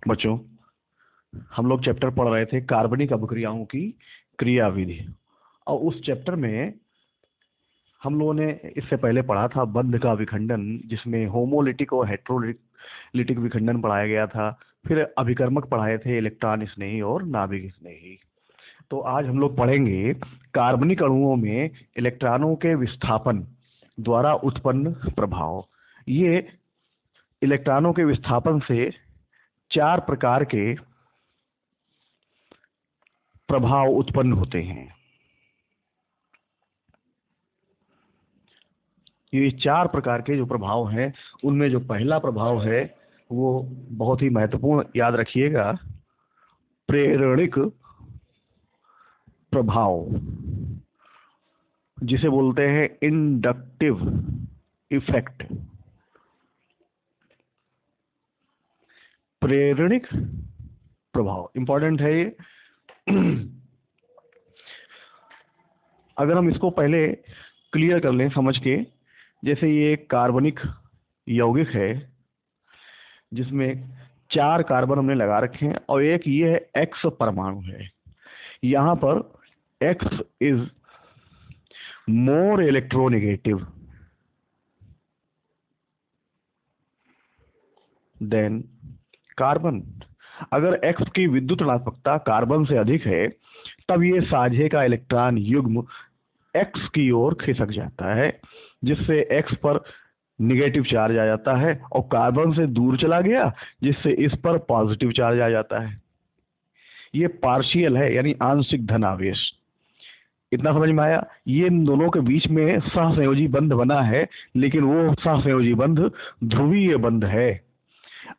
बच्चों, हम लोग चैप्टर पढ़ रहे थे कार्बनिक अभिक्रियाओं की क्रियाविधि। और उस चैप्टर में हम लोगों ने इससे पहले पढ़ा था बंध का विखंडन, जिसमें होमोलिटिक और हेट्रोलिटिक विखंडन पढ़ाया गया था। फिर अभिकर्मक पढ़ाए थे, इलेक्ट्रॉन स्नेही और नाभिक स्नेही। तो आज हम लोग पढ़ेंगे कार्बनिक अणुओं में इलेक्ट्रॉनों के विस्थापन द्वारा उत्पन्न प्रभाव। ये इलेक्ट्रॉनों के विस्थापन से चार प्रकार के प्रभाव उत्पन्न होते हैं। ये चार प्रकार के जो प्रभाव हैं, उनमें जो पहला प्रभाव है वो बहुत ही महत्वपूर्ण, याद रखिएगा, प्रेरणिक प्रभाव, जिसे बोलते हैं इंडक्टिव इफेक्ट। प्रेरणिक प्रभाव इंपॉर्टेंट है ये। अगर हम इसको पहले क्लियर कर लें समझ के, जैसे ये एक कार्बनिक यौगिक है जिसमें 4 कार्बन हमने लगा रखे हैं और एक ये है एक्स परमाणु है। यहाँ पर x is more electronegative than carbon. अगर एक्स की विद्युत ऋणात्मकता कार्बन से अधिक है तब ये साझे का इलेक्ट्रॉन युग्म एक्स की ओर खिसक जाता है, जिससे एक्स पर निगेटिव चार्ज आ जाता है और कार्बन से दूर चला गया, जिससे इस पर पॉजिटिव चार्ज आ जाता है। ये पार्शियल है, यानी आंशिक धन आवेश। इतना समझ में आया? ये इन दोनों के बीच में सहसंयोजी बंध बना है, लेकिन वो सहसंयोजी बंध ध्रुवीय बंध है।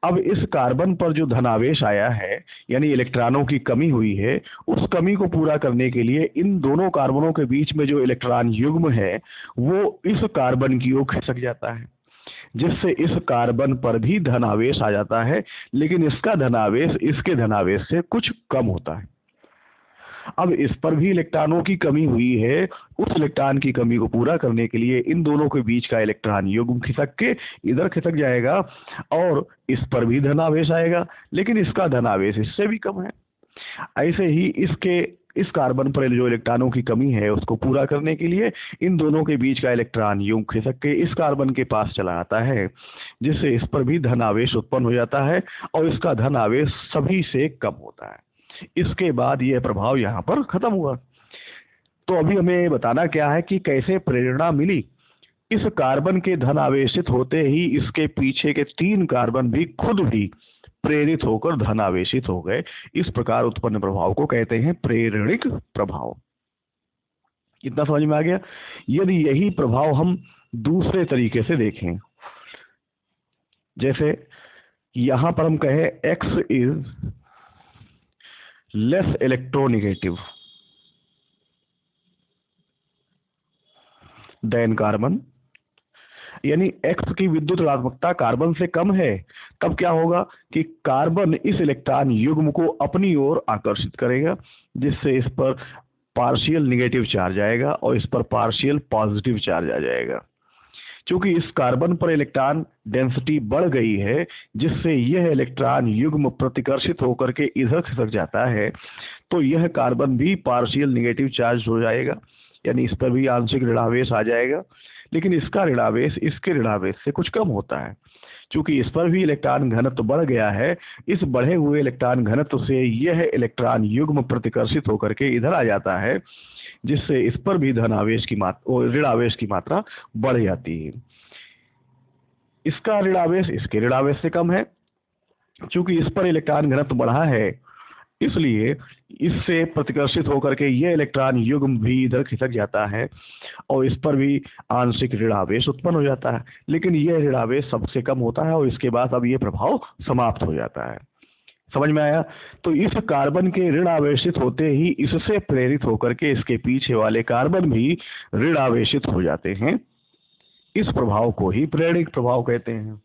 अब इस कार्बन पर जो धनावेश आया है, यानी इलेक्ट्रॉनों की कमी हुई है, उस कमी को पूरा करने के लिए इन दोनों कार्बनों के बीच में जो इलेक्ट्रॉन युग्म है वो इस कार्बन की ओर खिसक जाता है, जिससे इस कार्बन पर भी धनावेश आ जाता है, लेकिन इसका धनावेश इसके धनावेश से कुछ कम होता है। अब इस पर भी इलेक्ट्रॉनों की कमी हुई है, उस इलेक्ट्रॉन की कमी को पूरा करने के लिए इन दोनों के बीच का इलेक्ट्रॉन युग्म खिसक के इधर खिसक जाएगा और इस पर भी धनावेश आएगा, लेकिन इसका धनावेश इससे भी कम है। ऐसे ही इस कार्बन पर जो इलेक्ट्रॉनों की कमी है उसको पूरा करने के लिए इन दोनों के बीच का इलेक्ट्रॉन युग्म खिसक के इस कार्बन के पास चला आता है, जिससे इस पर भी धनावेश उत्पन्न हो जाता है और इसका धनावेश सभी से कम होता है। इसके बाद यह प्रभाव यहाँ पर खत्म हुआ। तो अभी हमें बताना क्या है कि कैसे प्रेरणा मिली। इस कार्बन के धन आवेशित होते ही इसके पीछे के 3 कार्बन भी खुद भी प्रेरित होकर धन आवेशित हो गए। इस प्रकार उत्पन्न प्रभाव को कहते हैं प्रेरणिक प्रभाव। इतना समझ में आ गया? यदि यही प्रभाव हम दूसरे तरीके से देखें, जैसे यहां पर हम कहें x is less electronegative than carbon, यानी एक्स की विद्युत ऋणात्मकता कार्बन से कम है, तब क्या होगा कि कार्बन इस इलेक्ट्रॉन युग्म को अपनी ओर आकर्षित करेगा, जिससे इस पर पार्शियल निगेटिव चार्ज आएगा और इस पर पार्शियल पॉजिटिव चार्ज आ जाएगा। क्योंकि इस कार्बन पर इलेक्ट्रॉन डेंसिटी बढ़ गई है, जिससे यह इलेक्ट्रॉन युग्म प्रतिकर्षित होकर के इधर खिसक जाता है, तो यह कार्बन भी पार्शियल निगेटिव चार्ज हो जाएगा, यानी इस पर भी आंशिक ऋणावेश आ जाएगा, लेकिन इसका ऋणावेश इसके ऋणावेश से कुछ कम होता है। क्योंकि इस पर भी इलेक्ट्रॉन घनत्व बढ़ गया है, इस बढ़े हुए इलेक्ट्रॉन घनत्व से यह इलेक्ट्रॉन युग्म प्रतिकर्षित होकर के इधर आ जाता है, जिससे इस पर भी धनावेश की मात्रा और ऋणावेश की मात्रा बढ़ जाती है। इसका ऋणावेश इसके ऋणावेश से कम है। क्योंकि इस पर इलेक्ट्रॉन घनत्व बढ़ा है, इसलिए इससे प्रतिकर्षित होकर के यह इलेक्ट्रॉन युग्म भी इधर खिसक जाता है और इस पर भी आंशिक ऋणावेश उत्पन्न हो जाता है, लेकिन यह ऋणावेश सबसे कम होता है और इसके बाद अब यह प्रभाव समाप्त हो जाता है। समझ में आया? तो इस कार्बन के ऋण आवेशित होते ही इससे प्रेरित होकर के इसके पीछे वाले कार्बन भी ऋण आवेशित हो जाते हैं। इस प्रभाव को ही प्रेरणिक प्रभाव कहते हैं।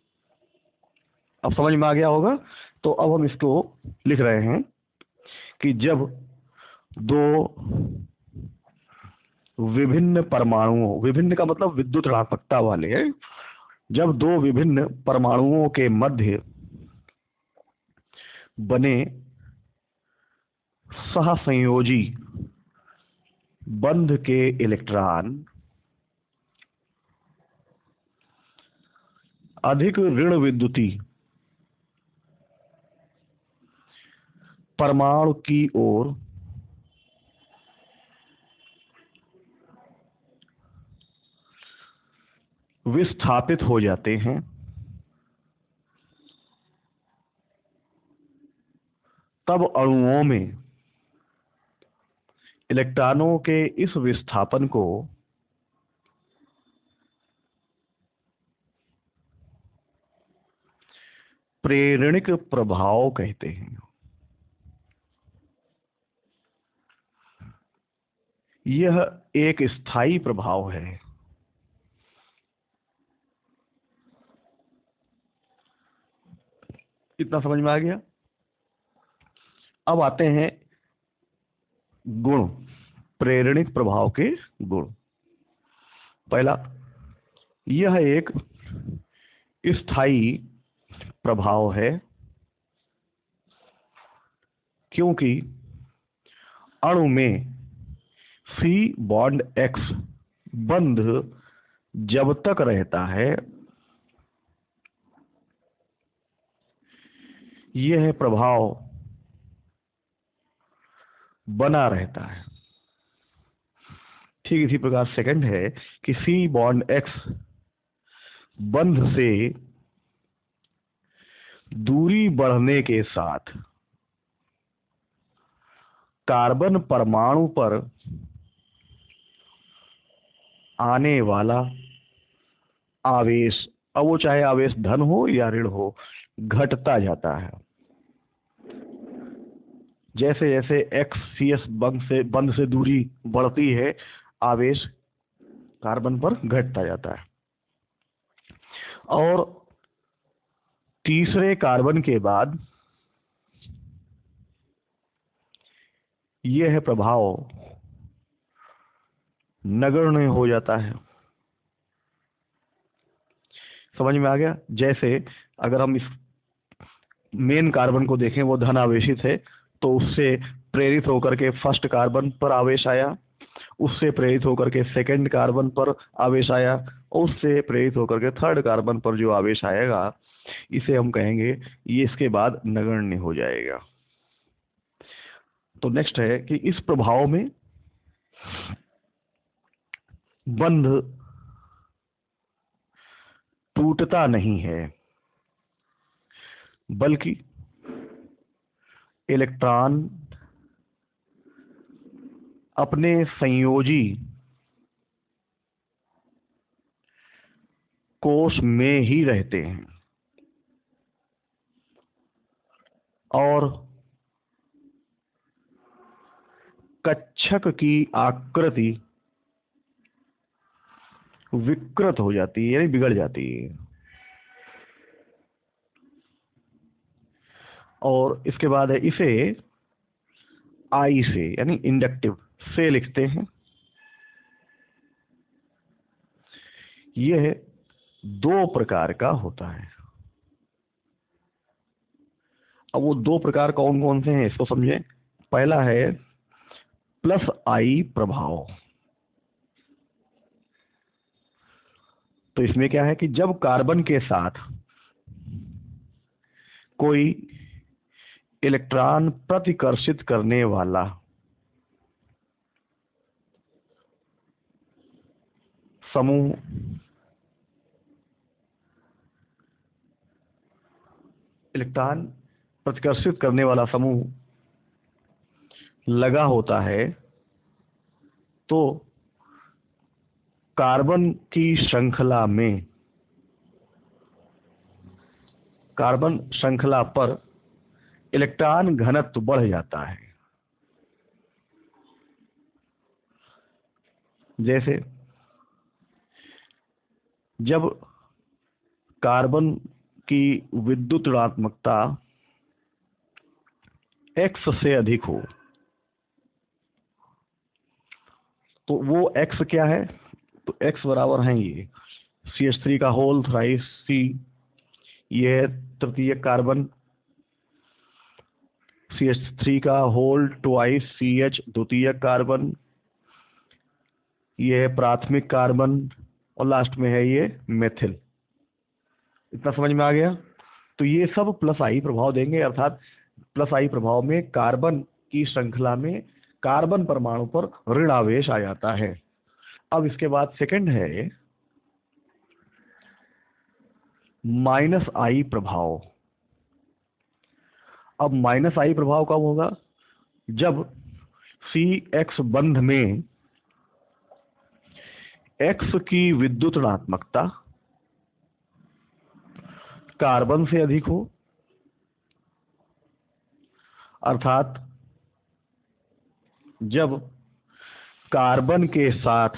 अब समझ में आ गया होगा? तो अब हम इसको लिख रहे हैं कि जब दो विभिन्न परमाणुओं, विभिन्न का मतलब विद्युत ऋणात्मकता वाले हैं, जब दो विभिन्न परमाणुओं के मध्य बने सहसंयोजी बंध के इलेक्ट्रॉन अधिक ऋण विद्युती परमाणु की ओर विस्थापित हो जाते हैं। तब अणुओं में इलेक्ट्रॉनों के इस विस्थापन को प्रेरणिक प्रभाव कहते हैं। यह एक स्थायी प्रभाव है। इतना समझ में आ गया। अब आते हैं गुण, प्रेरणिक प्रभाव के गुण। पहला, यह एक स्थायी प्रभाव है क्योंकि अणु में C बॉन्ड X बंध जब तक रहता है यह प्रभाव बना रहता है। ठीक इसी प्रकार सेकंड है कि C बॉन्ड X बंध से दूरी बढ़ने के साथ कार्बन परमाणु पर आने वाला आवेश, अब वो चाहे आवेश धन हो या ऋण हो, घटता जाता है। जैसे जैसे XCS बंध से दूरी बढ़ती है, आवेश कार्बन पर घटता जाता है। और तीसरे कार्बन के बाद यह प्रभाव नगण्य हो जाता है। समझ में आ गया। जैसे अगर हम इस मेन कार्बन को देखें, वो धन आवेशित है, तो उससे प्रेरित होकर के फर्स्ट कार्बन पर आवेश आया, उससे प्रेरित होकर के सेकंड कार्बन पर आवेश आया, और उससे प्रेरित होकर के थर्ड कार्बन पर जो आवेश आएगा, इसे हम कहेंगे ये इसके बाद नगण्य हो जाएगा। तो नेक्स्ट है कि इस प्रभाव में बंध टूटता नहीं है, बल्कि इलेक्ट्रॉन अपने संयोजी कोश में ही रहते हैं और कक्षक की आकृति विकृत हो जाती है, यानी बिगड़ जाती है। और इसके बाद है, इसे आई से यानी इंडक्टिव से लिखते हैं। यह दो प्रकार का होता है। अब वो दो प्रकार कौन कौन से हैं इसको समझें। पहला है प्लस आई प्रभाव। तो इसमें क्या है कि जब कार्बन के साथ कोई इलेक्ट्रॉन प्रतिकर्षित करने वाला समूह इलेक्ट्रॉन प्रतिकर्षित करने वाला समूह लगा होता है, तो कार्बन की श्रृंखला में, कार्बन श्रृंखला पर इलेक्ट्रॉन घनत्व बढ़ जाता है। जैसे जब कार्बन की विद्युत ऋणात्मकता X से अधिक हो, तो वो X क्या है, तो X बराबर है ये CH3 का होल थ्राइस C, ये तृतीय कार्बन, CH3 का होल ट्वाइस CH द्वितीयक कार्बन, ये है प्राथमिक कार्बन, और लास्ट में है ये मेथिल। इतना समझ में आ गया? तो ये सब प्लस आई प्रभाव देंगे, अर्थात प्लस आई प्रभाव में कार्बन की श्रृंखला में कार्बन परमाणु पर ऋण आवेश आ जाता है। अब इसके बाद सेकंड है माइनस आई प्रभाव। अब माइनस आई प्रभाव कब होगा? जब CX बंध में X की विद्युत ऋणात्मकता कार्बन से अधिक हो, अर्थात जब कार्बन के साथ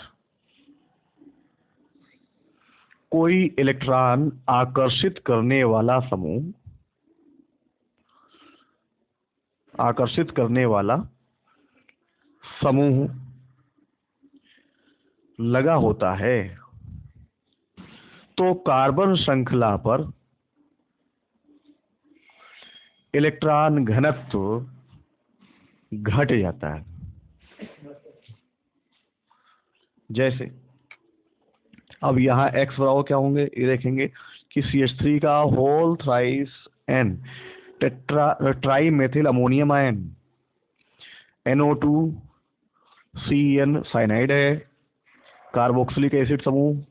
कोई इलेक्ट्रॉन आकर्षित करने वाला समूह लगा होता है, तो कार्बन श्रृंखला पर इलेक्ट्रॉन घनत्व घट जाता है। जैसे अब यहाँ x बराबर क्या होंगे, ये देखेंगे कि CH3 का whole thrice N trimethyl ammonium ion, NO2 CN cyanide है, कार्बोक्सिलिक एसिड समूह,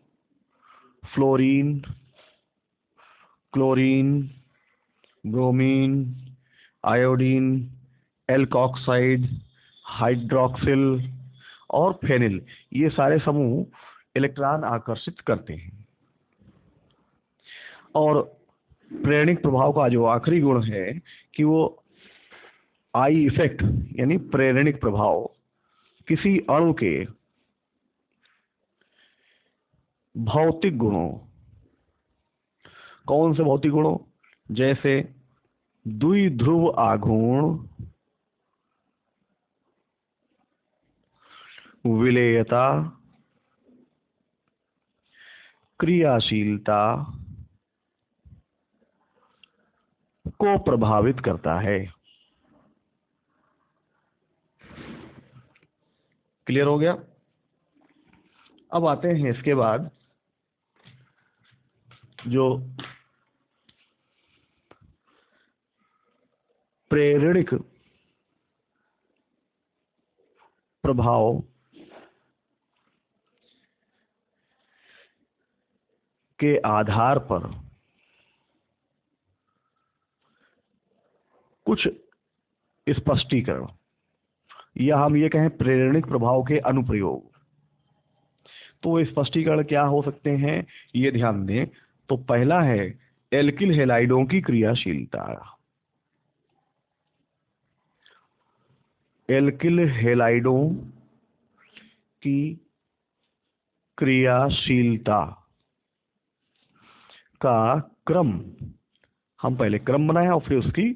fluorine, chlorine, bromine, iodine, alkoxide, hydroxyl और फेनिल, ये सारे समूह इलेक्ट्रॉन आकर्षित करते हैं। और प्रेरणिक प्रभाव का जो आखिरी गुण है कि वो आई इफेक्ट यानी प्रेरणिक प्रभाव किसी अणु के भौतिक गुणों, कौन से भौतिक गुणों, जैसे द्विध्रुव आघूर्ण, विलेयता, क्रियाशीलता को प्रभावित करता है। क्लियर हो गया? अब आते हैं इसके बाद जो प्रेरणिक प्रभाव के आधार पर कुछ स्पष्टीकरण, या हम ये कहें प्रेरणिक प्रभाव के अनुप्रयोग। तो स्पष्टीकरण क्या हो सकते हैं, ये ध्यान दें। तो पहला है एल्किल हैलाइडों की क्रियाशीलता। एल्किल हैलाइडों की क्रियाशीलता का क्रम, हम पहले क्रम बनाएं और फिर उसकी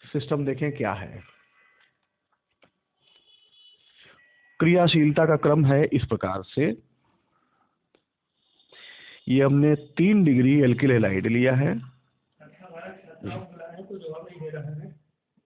सिस्टम देखें क्या है। क्रियाशीलता का क्रम है इस प्रकार से, ये हमने 3 डिग्री एल्किल हैलाइड लिया है।